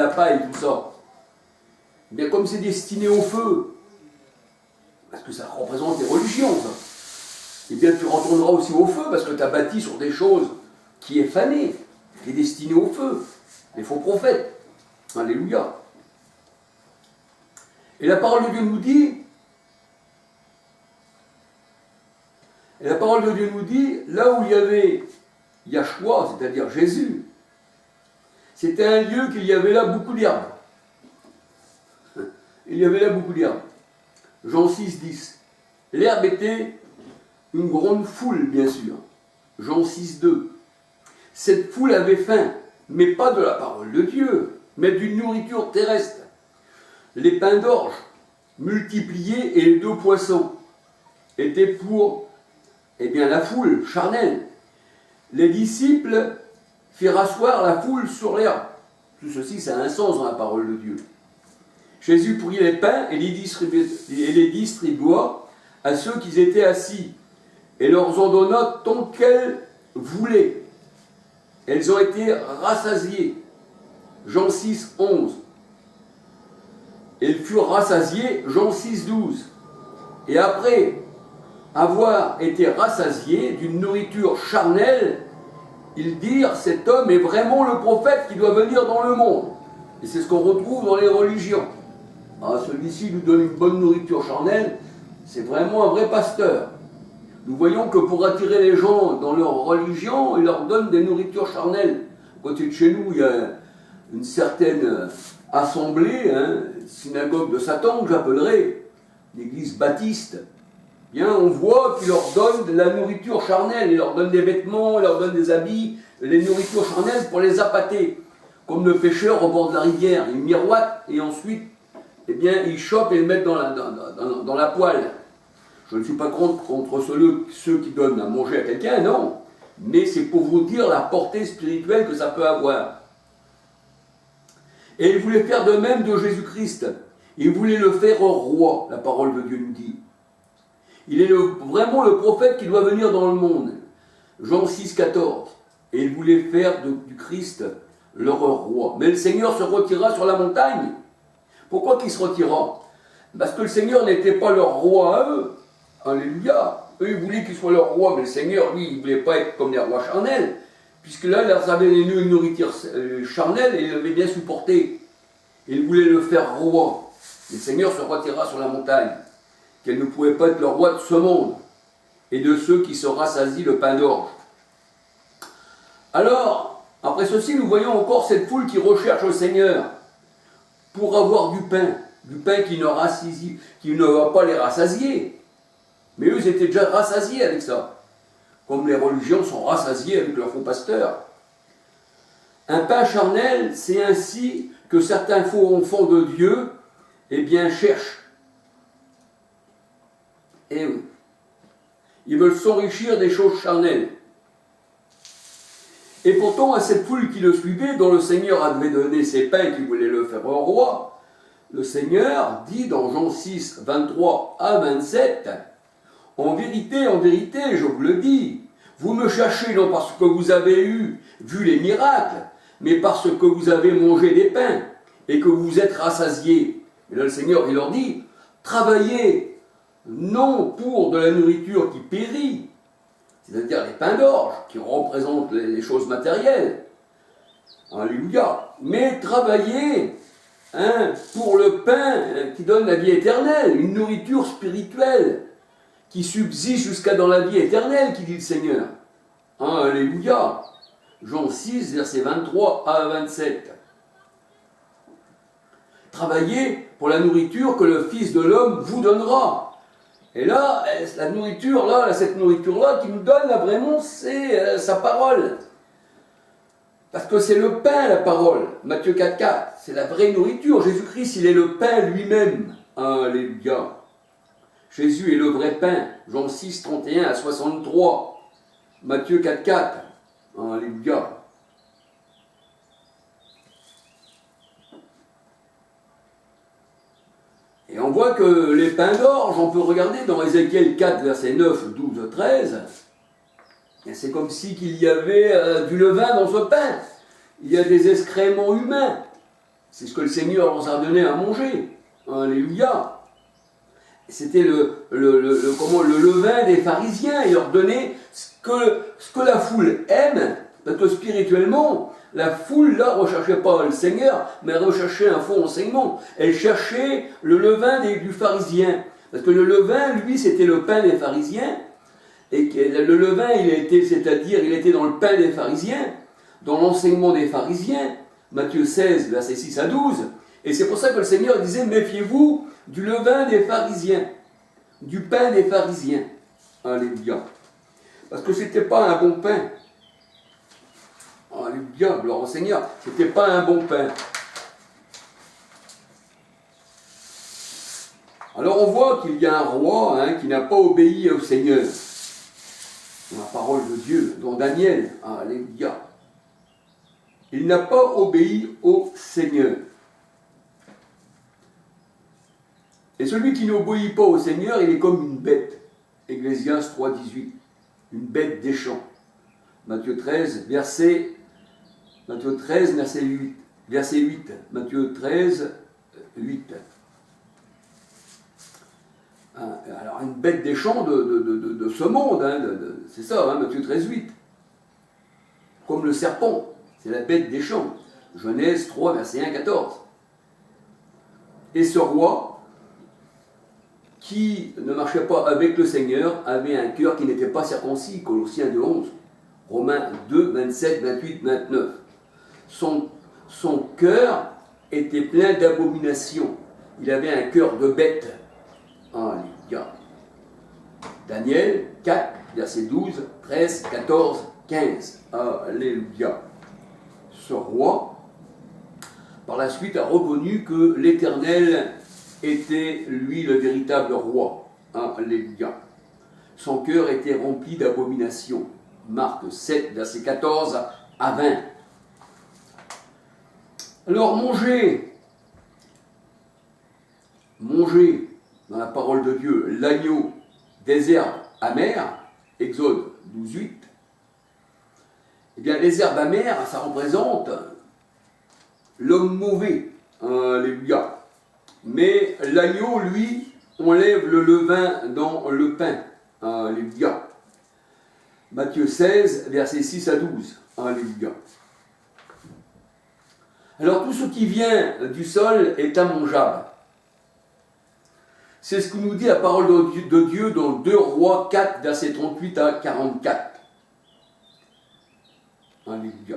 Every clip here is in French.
la paille, tout ça. Eh bien, comme c'est destiné au feu, parce que ça représente les religions, ça, eh bien, tu retourneras aussi au feu, parce que tu as bâti sur des choses qui est fané, qui est destiné au feu, les faux prophètes. Alléluia. Et la parole de Dieu nous dit, là où il y avait Yahshua, c'est-à-dire Jésus, c'était un lieu qu'il y avait là beaucoup d'herbes. Il y avait là beaucoup d'herbes. Jean 6, 10. L'herbe était une grande foule, bien sûr. Jean 6, 2. Cette foule avait faim, mais pas de la parole de Dieu, mais d'une nourriture terrestre. Les pains d'orge multipliés et les 2 poissons étaient pour la foule charnelle. Les disciples firent asseoir la foule sur l'herbe. Tout ceci, ça a un sens dans la parole de Dieu. Jésus prit les pains et les distribua à ceux qui étaient assis, et leur en donna tant qu'elles voulaient. Elles ont été rassasiées. Jean 6, 11. Elles furent rassasiées, Jean 6, 12. Et après avoir été rassasiées d'une nourriture charnelle, ils dirent, cet homme est vraiment le prophète qui doit venir dans le monde. Et c'est ce qu'on retrouve dans les religions. Ah, celui-ci nous donne une bonne nourriture charnelle, c'est vraiment un vrai pasteur. Nous voyons que pour attirer les gens dans leur religion, ils leur donnent des nourritures charnelles. À côté de chez nous, il y a une certaine assemblée, synagogue de Satan, que j'appellerais l'église baptiste. Bien, on voit qu'ils leur donnent de la nourriture charnelle, ils leur donnent des vêtements, ils leur donnent des habits, les nourritures charnelles pour les appâter. Comme le pêcheur au bord de la rivière, il miroite et ensuite, ils chopent et le mettent dans la poêle. Je ne suis pas contre ceux qui donnent à manger à quelqu'un, non. Mais c'est pour vous dire la portée spirituelle que ça peut avoir. Et il voulait faire de même de Jésus-Christ. Il voulait le faire roi, la parole de Dieu nous dit. Il est vraiment le prophète qui doit venir dans le monde. Jean 6, 14. Et il voulait faire du Christ leur roi. Mais le Seigneur se retira sur la montagne. Pourquoi qu'il se retira? Parce que le Seigneur n'était pas leur roi à eux. Alléluia. Eux, ils voulaient qu'il soit leur roi, mais le Seigneur, lui, il ne voulait pas être comme les rois charnels, puisque là, ils avaient une nourriture charnelle et il l'avait bien supporté. Il voulait le faire roi. Le Seigneur se retira sur la montagne, qu'elle ne pouvait pas être le roi de ce monde, et de ceux qui se rassasient le pain d'orge. Alors, après ceci, nous voyons encore cette foule qui recherche le Seigneur pour avoir du pain qui ne va pas les rassasier. Mais eux, ils étaient déjà rassasiés avec ça. Comme les religions sont rassasiées avec leurs faux pasteurs. Un pain charnel, c'est ainsi que certains faux enfants de Dieu, cherchent. Et oui. Ils veulent s'enrichir des choses charnelles. Et pourtant, à cette foule qui le suivait, dont le Seigneur avait donné ses pains qui voulaient le faire roi, le Seignur dit dans Jean 6, 23 à 27, « En vérité, je vous le dis, vous me cherchez non parce que vous avez vu les miracles, mais parce que vous avez mangé des pains et que vous êtes rassasiés. » Et là, le Seigneur, il leur dit, « Travaillez, non pour de la nourriture qui périt, c'est-à-dire les pains d'orge, qui représentent les choses matérielles. Alléluia. Mais travaillez pour le pain qui donne la vie éternelle, une nourriture spirituelle qui subsiste jusqu'à dans la vie éternelle, qui dit le Seigneur. Alléluia. Jean 6, versets 23 à 27. Travaillez pour la nourriture que le Fils de l'homme vous donnera. Et là, la nourriture, cette nourriture-là qui nous donne, là, vraiment, c'est sa parole. Parce que c'est le pain, la parole. Matthieu 4, 4. C'est la vraie nourriture. Jésus-Christ, il est le pain lui-même. Alléluia. Jésus est le vrai pain. Jean 6, 31 à 63. Matthieu 4, 4. Alléluia. Et on voit que les pains d'orge, on peut regarder dans Ézéchiel 4, versets 9, 12, 13, et c'est comme si qu'il y avait du levain dans ce pain. Il y a des excréments humains. C'est ce que le Seigneur leur a donné à manger. Alléluia. C'était le levain des pharisiens. Il leur donnait ce que la foule aime, parce que spirituellement, la foule là recherchait pas le Seigneur, mais elle recherchait un faux enseignement. Elle cherchait le levain du pharisien. Parce que le levain, lui, c'était le pain des pharisiens. Et le levain, il était dans le pain des pharisiens, dans l'enseignement des pharisiens. Matthieu 16, versets 6 à 12. Et c'est pour ça que le Seigneur disait, méfiez-vous du levain des pharisiens, du pain des pharisiens. Alléluia. Parce que c'était pas un bon pain. Alléluia, gloire au Seigneur. C'était pas un bon pain. Alors on voit qu'il y a un roi qui n'a pas obéi au Seigneur. Dans la parole de Dieu, dans Daniel. Alléluia. Il n'a pas obéi au Seigneur. Et celui qui n'obéit pas au Seigneur, il est comme une bête. Ecclésiaste 3, 18. Une bête des champs. Matthieu 13, verset 8. Verset 8. Matthieu 13, 8. Alors, une bête des champs de ce monde, c'est ça, Matthieu 13, 8. Comme le serpent, c'est la bête des champs. Genèse 3, verset 1, 14. Et ce roi, qui ne marchait pas avec le Seigneur, avait un cœur qui n'était pas circoncis, Colossiens 2, 11. Romains 2, 27, 28, 29. Son cœur était plein d'abomination. Il avait un cœur de bête. Alléluia. Daniel 4, versets 12, 13, 14, 15. Alléluia. Ce roi, par la suite, a reconnu que l'Éternel était, lui, le véritable roi. Alléluia. Son cœur était rempli d'abomination. Marc 7, verset 14 à 20. Alors, manger dans la parole de Dieu l'agneau des herbes amères, Exode 12, 8. Eh bien, les herbes amères, ça représente l'homme mauvais. Alléluia. Mais l'agneau, lui, enlève le levain dans le pain. Alléluia. Matthieu 16, versets 6 à 12. Alléluia. Alors, tout ce qui vient du sol est immangeable. C'est ce que nous dit la parole de Dieu dans 2 Rois 4, versets 38 à 44. Alléluia.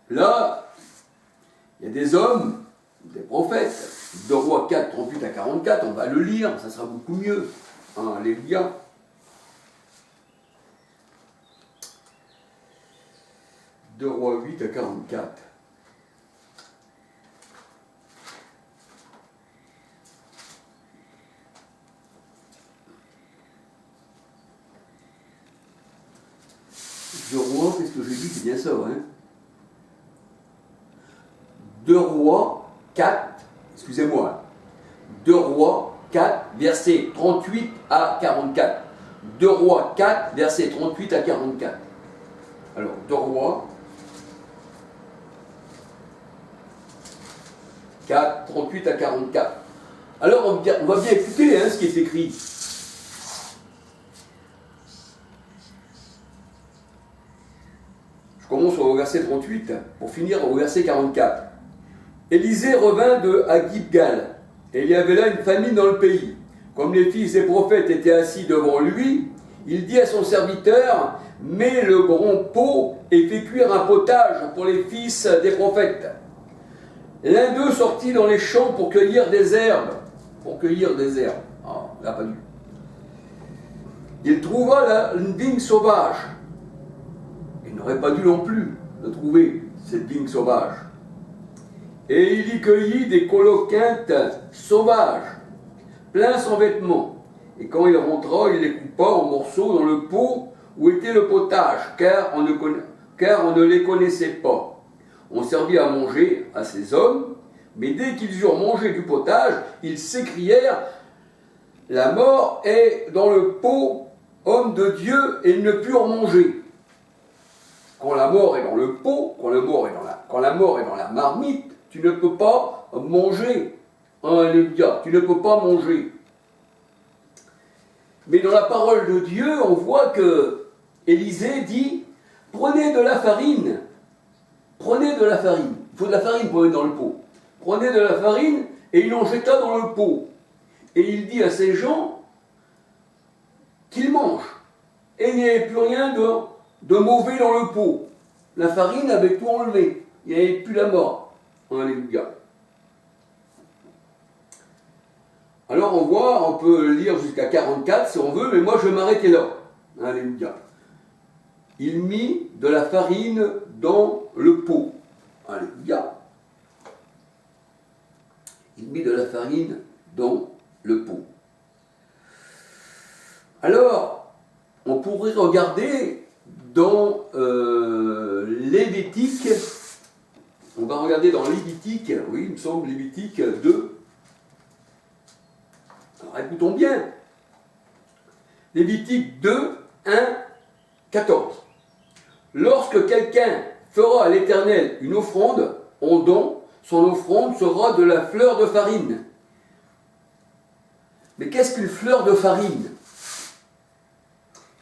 Là, il y a des hommes, des prophètes. 2 Rois 4, 38 à 44, on va le lire, ça sera beaucoup mieux. Alléluia. Deux Rois 8 à 44. Deux Rois, qu'est-ce que j'ai dit? C'est bien ça, 2 Rois 4, excusez-moi. 2 Rois 4, versets 38 à 44. 2 Rois 4, versets 38 à 44. Alors, 2 Rois 4, 38 à 44. Alors, on va bien écouter ce qui est écrit. Je commence au verset 38 pour finir au verset 44. Élisée revint de Gilgal, et il y avait là une famine dans le pays. Comme les fils des prophètes étaient assis devant lui, il dit à son serviteur, mets le grand pot et fais cuire un potage pour les fils des prophètes. L'un d'eux sortit dans les champs pour cueillir des herbes. Ah, il n'a pas dû. Il trouva là une vigne sauvage. Il n'aurait pas dû non plus de trouver cette vigne sauvage. Et il y cueillit des coloquintes sauvages, plein son vêtement. Et quand il rentra, il les coupa en morceaux dans le pot où était le potage, car on ne les connaissait pas. On servit à manger à ces hommes, mais dès qu'ils eurent mangé du potage, ils s'écrièrent « La mort est dans le pot, homme de Dieu, et ils ne purent manger. » Quand la mort est dans le pot, quand la mort est dans la marmite, tu ne peux pas manger. Alléluia, tu ne peux pas manger. Mais dans la parole de Dieu, on voit que Élisée dit, prenez de la farine. Prenez de la farine. Il faut de la farine pour mettre dans le pot. Prenez de la farine et il en jeta dans le pot. Et il dit à ces gens qu'ils mangent. Et il n'y avait plus rien de mauvais dans le pot. La farine avait tout enlevé. Il n'y avait plus la mort. Alléluia. Alors on peut lire jusqu'à 44 si on veut, mais moi je vais m'arrêter là. Alléluia. Il mit de la farine dans le pot. Alléluia. Il mit de la farine dans le pot. Alors, on pourrait regarder dans Lévitique. On va regarder dans Lévitique, oui, il me semble, Lévitique 2. Alors écoutons bien. Lévitique 2, 1, 14. Lorsque quelqu'un fera à l'Éternel une offrande en don, son offrande sera de la fleur de farine. Mais qu'est-ce qu'une fleur de farine?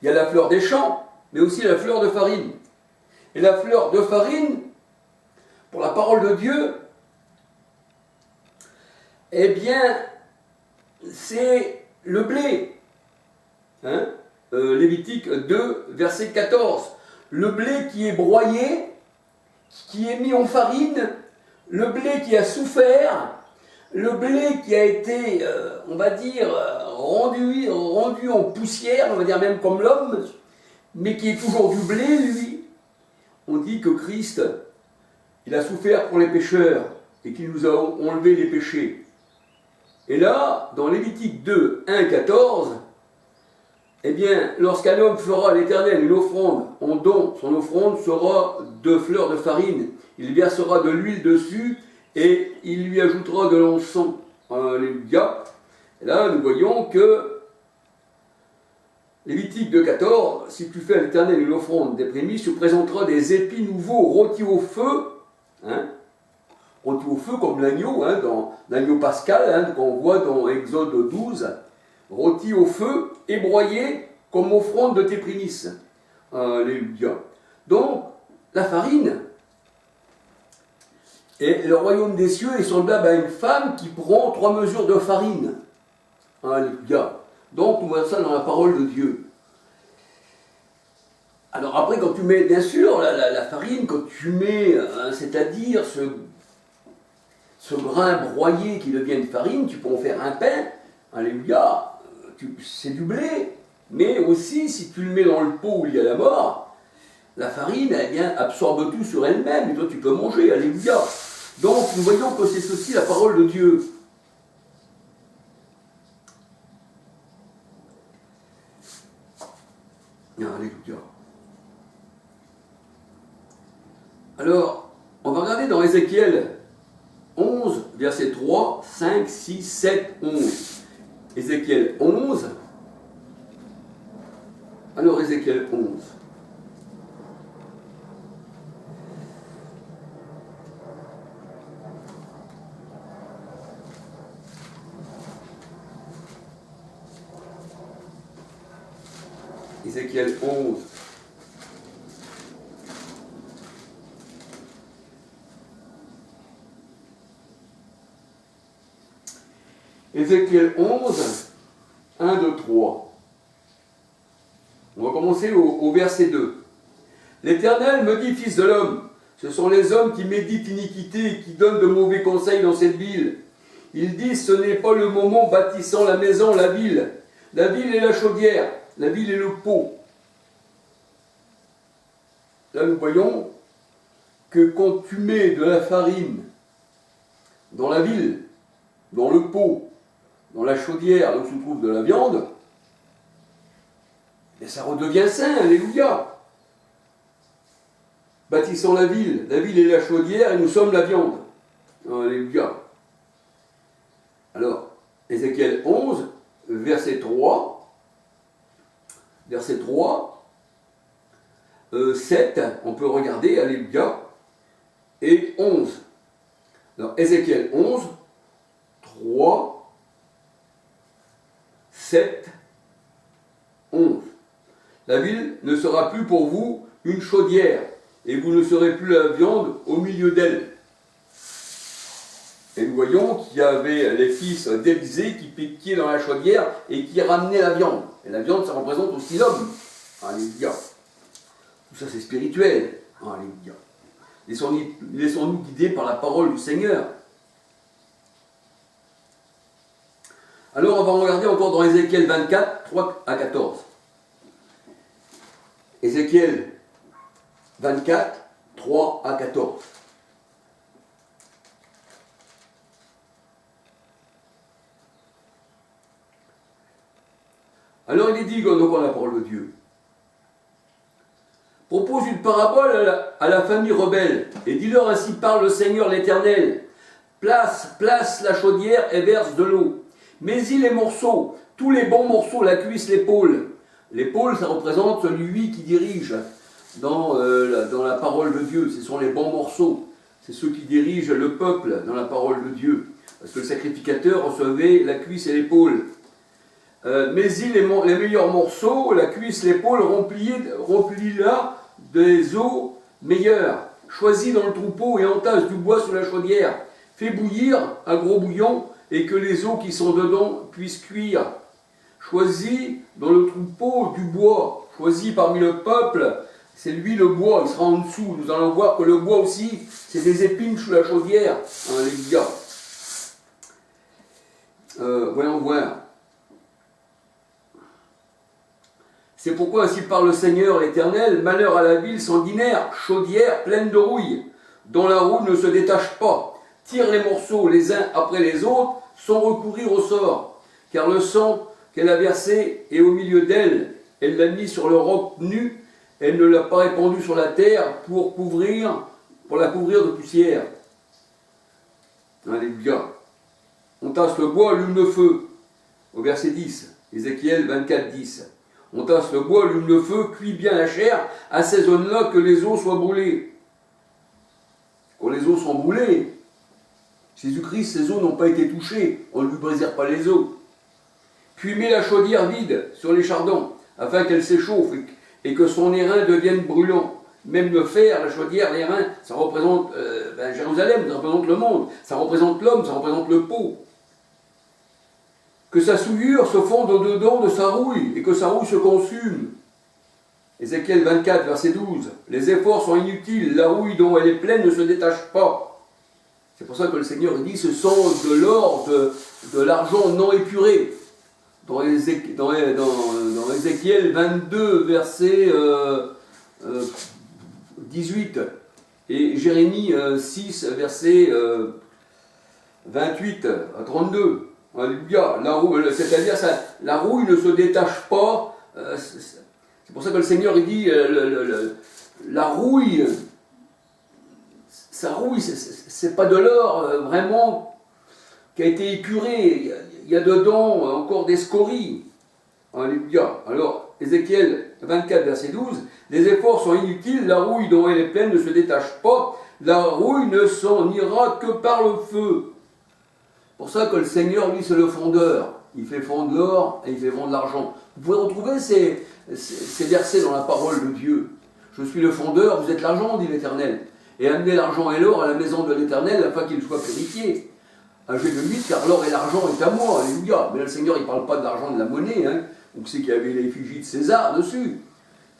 Il y a la fleur des champs, mais aussi la fleur de farine. Et la fleur de farine, pour la parole de Dieu, eh bien, c'est le blé. Lévitique 2, verset 14. Le blé qui est broyé, qui est mis en farine, le blé qui a souffert, le blé qui a été, on va dire, rendu en poussière, on va dire même comme l'homme, mais qui est toujours du blé, lui. On dit que Christ, il a souffert pour les pécheurs et qu'il nous a enlevé les péchés. Et là, dans Lévitique 2, 1, 14, eh bien, lorsqu'un homme fera à l'Éternel une offrande en don, son offrande sera de fleurs de farine. Il versera de l'huile dessus et il lui ajoutera de l'encens. Alléluia. Et là, nous voyons que Lévitique 2,14, si tu fais à l'Éternel une offrande des prémices, tu présenteras des épis nouveaux rôtis au feu, rôtis au feu comme l'agneau, dans l'agneau pascal, qu'on voit dans Exode 12, rôtis au feu et broyés comme offrande de tes prémices. Alléluia. Donc, la farine, et le royaume des cieux est semblable à une femme qui prend 3 mesures de farine. Alléluia. Donc, nous voyons ça dans la parole de Dieu. Alors après, quand tu mets, bien sûr, la farine, quand tu mets, c'est-à-dire ce grain broyé qui devient une farine, tu peux en faire un pain. Alléluia. C'est du blé. Mais aussi, si tu le mets dans le pot où il y a la mort, la farine, eh bien, absorbe tout sur elle-même. Et toi, tu peux manger. Alléluia. Donc, nous voyons que c'est aussi la parole de Dieu. Alléluia. Alors, on va regarder dans Ézéchiel 11, verset 3, 5, 6, 7, 11. Ézéchiel 11. Alors, Ézéchiel 11. Ézéchiel 11. Ézéchiel 11, 1, 2, 3. On va commencer au verset 2. L'Éternel me dit, fils de l'homme, ce sont les hommes qui méditent iniquité et qui donnent de mauvais conseils dans cette ville. Ils disent, ce n'est pas le moment bâtissant la maison, la ville. La ville est la chaudière. La ville est le pot. Là, nous voyons que quand tu mets de la farine dans la ville, dans le pot, dans la chaudière où se trouve de la viande, et ça redevient sain, alléluia. Bâtissons la ville est la chaudière et nous sommes la viande. Alléluia. Alors, Ézéchiel 11, verset 3. Verset 3, 7, on peut regarder, alléluia, et 11. Alors, Ézéchiel 11, 3, 7, 11. La ville ne sera plus pour vous une chaudière, et vous ne serez plus la viande au milieu d'elle. Et nous voyons qu'il y avait les fils d'Élysée qui piquaient dans la chaudière et qui ramenaient la viande. Et la viande, ça représente aussi l'homme. Alléluia. Tout ça, c'est spirituel. Alléluia. Laissons-nous guider par la parole du Seigneur. Alors, on va regarder encore dans Ézéchiel 24, 3 à 14. Ézéchiel 24, 3 à 14. Alors il est dit, donc on a la parole de Dieu. Propose une parabole à la famille rebelle, et dis-leur ainsi parle le Seigneur l'Éternel. Place la chaudière et verse de l'eau. Mets-y les morceaux, tous les bons morceaux, la cuisse, l'épaule. L'épaule, ça représente celui qui dirige dans la parole de Dieu. Ce sont les bons morceaux. C'est ceux qui dirigent le peuple dans la parole de Dieu. Parce que le sacrificateur recevait la cuisse et l'épaule. Mets-y les meilleurs morceaux, la cuisse, l'épaule, remplis-la des os meilleurs. Choisis dans le troupeau et entasse du bois sur la chaudière. Fais bouillir un gros bouillon et que les os qui sont dedans puissent cuire. Choisis dans le troupeau du bois. Choisis parmi le peuple, c'est lui le bois, il sera en dessous. Nous allons voir que le bois aussi, c'est des épines sous la chaudière. Alléluia. Voyons voir. C'est pourquoi ainsi parle le Seigneur l'Éternel, malheur à la ville sanguinaire, chaudière pleine de rouille, dont la rouille ne se détache pas. Tire les morceaux les uns après les autres, sans recourir au sort, car le sang qu'elle a versé est au milieu d'elle. Elle l'a mis sur le roc nu, elle ne l'a pas répandu sur la terre pour la couvrir de poussière. Alléluia. On tasse le bois, allume le feu. Au verset 10, Ézéchiel 24, 10. On tasse le bois, allume le feu, cuit bien la chair, assaisonne-la que les os soient brûlés. Quand les os sont brûlés, Jésus-Christ, ses os n'ont pas été touchés, on ne lui brisera pas les os. Puis mets la chaudière vide sur les chardons, afin qu'elle s'échauffe et que son airain devienne brûlant. Même le fer, la chaudière, l'airain, ça représente Jérusalem, ça représente le monde, ça représente l'homme, ça représente le pot. Que sa souillure se fonde au-dedans de sa rouille et que sa rouille se consume. Ézéchiel 24, verset 12. Les efforts sont inutiles, la rouille dont elle est pleine ne se détache pas. C'est pour ça que le Seigneur dit ce sont de l'or, de l'argent non épuré. Dans Ézéchiel 22, verset 18 et Jérémie 6, verset 28 à 32. Alléluia. C'est-à-dire la rouille ne se détache pas. C'est pour ça que le Seigneur il dit la rouille, sa rouille, c'est pas de l'or vraiment qui a été épuré. Il y a dedans encore des scories. Alléluia. Alors, Ézéchiel 24, verset 12. Les efforts sont inutiles, la rouille dont elle est pleine ne se détache pas. La rouille ne s'en ira que par le feu. C'est pour ça que le Seigneur, lui, c'est le fondeur. Il fait fondre l'or et il fait fondre l'argent. Vous pouvez retrouver ces versets dans la parole de Dieu. Je suis le fondeur, vous êtes l'argent, dit l'Éternel. Et amenez l'argent et l'or à la maison de l'Éternel afin qu'il soit purifié. Un jeu de 8, car l'or et l'argent est à moi, alléluia. Mais là, le Seigneur, il ne parle pas de l'argent, de la monnaie. Donc c'est qu'il y avait l'effigie de César dessus.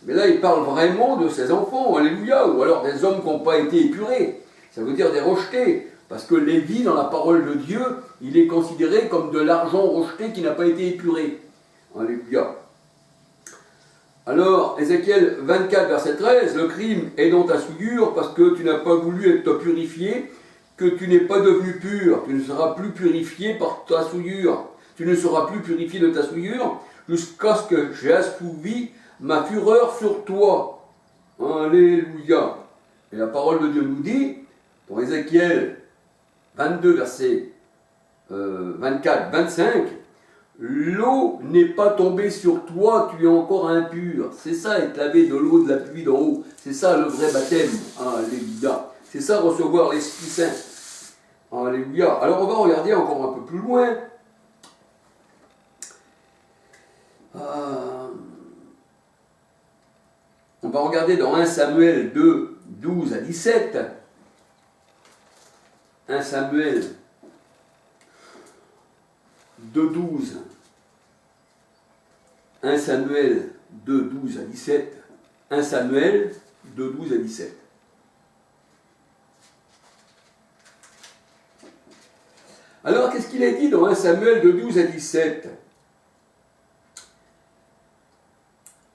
Mais là, il parle vraiment de ses enfants, alléluia. Ou alors des hommes qui n'ont pas été épurés. Ça veut dire des rejetés. Parce que Lévi, dans la parole de Dieu, il est considéré comme de l'argent rejeté qui n'a pas été épuré. Alléluia. Alors, Ézéchiel 24, verset 13, le crime est dans ta souillure parce que tu n'as pas voulu être purifié, que tu n'es pas devenu pur. Tu ne seras plus purifié par ta souillure. Tu ne seras plus purifié de ta souillure jusqu'à ce que j'ai assouvi ma fureur sur toi. Alléluia. Et la parole de Dieu nous dit, dans Ézéchiel 22, verset 24, 25, l'eau n'est pas tombée sur toi, tu es encore impur. C'est ça, être lavé de l'eau de la pluie d'en haut. C'est ça le vrai baptême. Alléluia. C'est ça, recevoir l'Esprit Saint. Alléluia. Alors on va regarder encore un peu plus loin. On va regarder dans 1 Samuel 2, 12 à 17. 1 Samuel 2, 12. 1 Samuel 2, 12 à 17. 1 Samuel 2, 12 à 17. Alors, qu'est-ce qu'il a dit dans 1 Samuel de 12 à 17?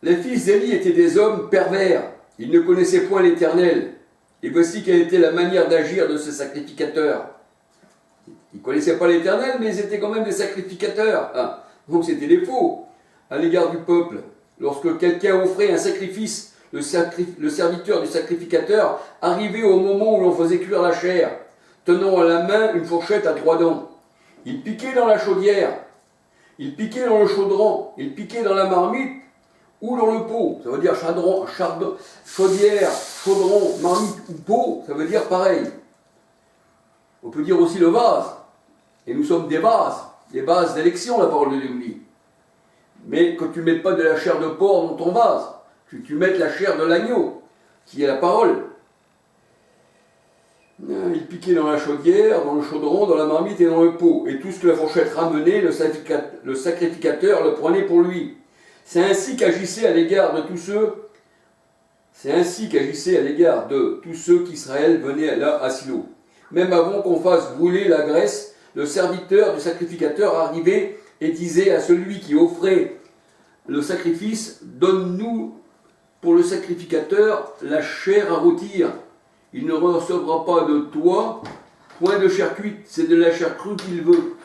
Les fils d'Élie étaient des hommes pervers, ils ne connaissaient point l'Éternel. Et voici quelle était la manière d'agir de ce sacrificateur. Ils ne connaissaient pas l'Éternel, mais ils étaient quand même des sacrificateurs. Ah, donc c'était des faux à l'égard du peuple. Lorsque quelqu'un offrait un sacrifice, le serviteur du sacrificateur arrivait au moment où l'on faisait cuire la chair, tenant à la main une fourchette à 3 dents. Il piquait dans la chaudière, il piquait dans le chaudron, il piquait dans la marmite ou dans le pot. Ça veut dire chaudière, chaudron, marmite ou pot, ça veut dire pareil. On peut dire aussi le vase. Et nous sommes des vases d'élection, la parole de Dieu nous dit. Mais que tu ne mettes pas de la chair de porc dans ton vase, que tu mettes la chair de l'agneau, qui est la parole. Il piquait dans la chaudière, dans le chaudron, dans la marmite et dans le pot. Et tout ce que la fourchette ramenait, le sacrificateur le prenait pour lui. C'est ainsi qu'agissait à l'égard de tous ceux qu'Israël venait là à Silo. Même avant qu'on fasse brûler la graisse, le serviteur du sacrificateur arrivait et disait à celui qui offrait le sacrifice, donne-nous pour le sacrificateur la chair à rôtir. Il ne recevra pas de toi point de chair cuite, c'est de la chair crue qu'il veut.